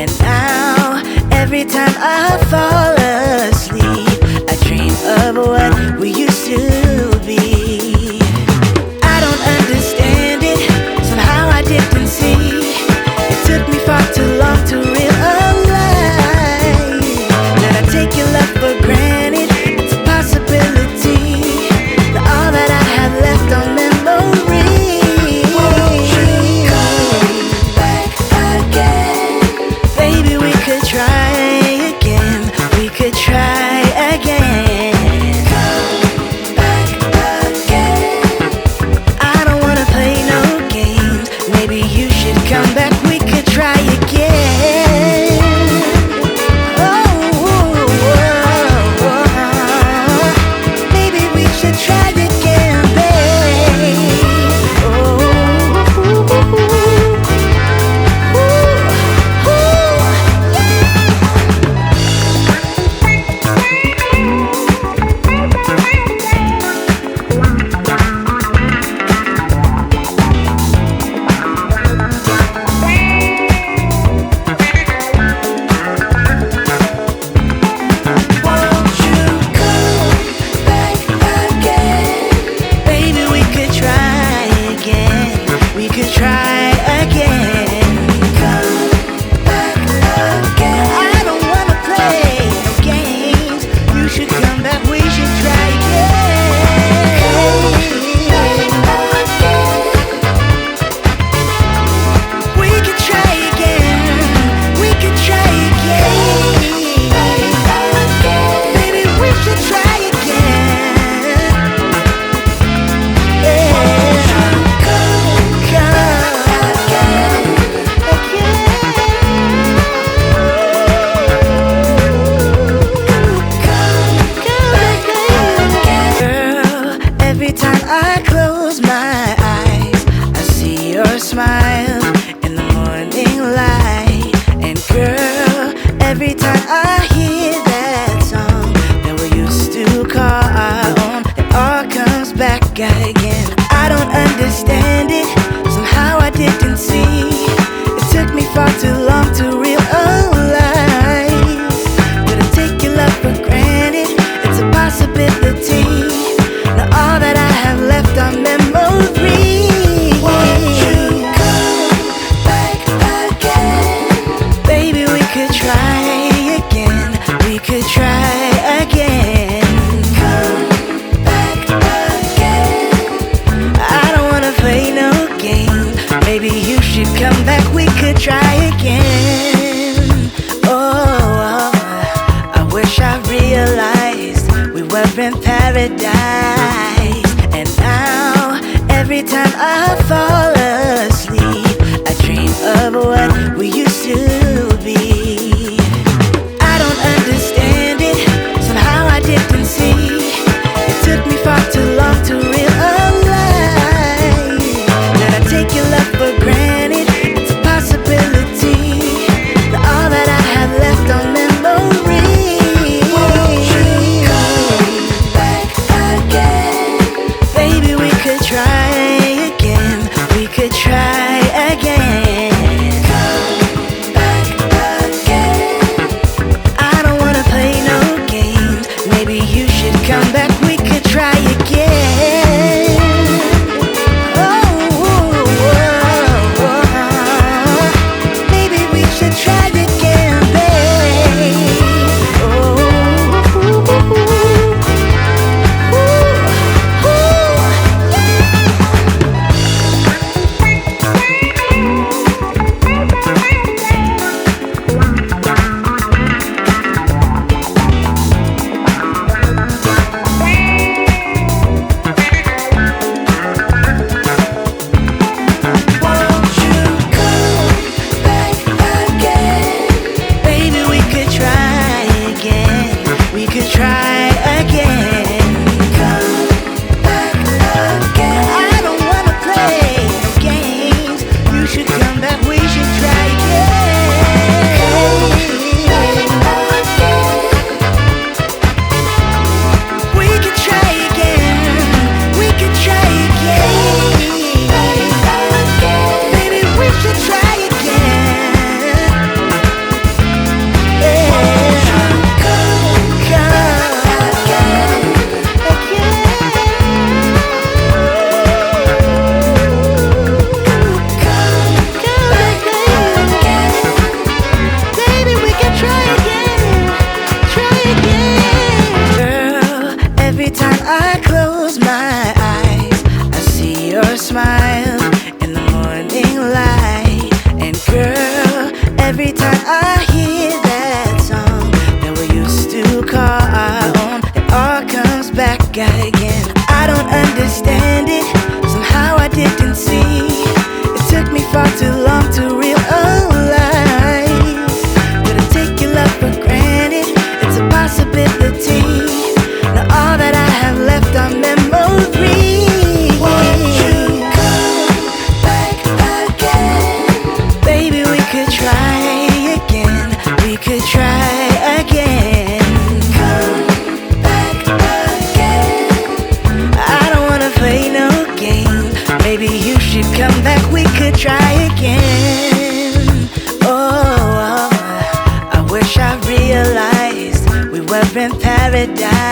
And now, every time I fall asleep, I dream of what we used to be. I don't understand it, somehow I didn't see. It took me far too long to realize that I take your love for granted. It's a possibility that all that I have left are memories. Won't you come back again? Baby, we could try again. We could try again. Come back again. I don't wanna play no games. Maybe you should come back. We could try again. Maybe we should try again, babe. Won't you come back again? Baby, we could try again. We could try again. Come back again. I don't wanna play no games. You should come back. We should try again. Come back again. We could try again. We could try again. Baby, we should try again. Yeah. Come again. Girl, every time I close my eyes, I see your smile in the morning light. And girl, every time I hear that song that we used to call our own, it all comes back again. I don't understand it, somehow I didn't see. It took me far too long to realize that I take your love for granted. It's a possibility. Now all that I have left are memories. Won't you come back again? Baby, we could try again. We could try again. Come back again. I don't wanna play no games. Maybe you should come back. We could try again. Oh, I wish I realized we were in paradise. And now, every time I fall asleep, I dream of what we used to be. I don't understand it, somehow I didn't see. It took me far too long to realize that I take your love for granted. It's a possibility that all that I have left are memories. Won't you come back again? Baby, we could try again. We could try again. Come far too long to realize. Couldn't take your love for granted, it's a possibility. Now all that I have left are memories. Won't you come back again? Baby, we could try again. We could try again. Come back again. I don't wanna play no game. Maybe you should come back, we could try again. Oh, I wish I realized we were in paradise.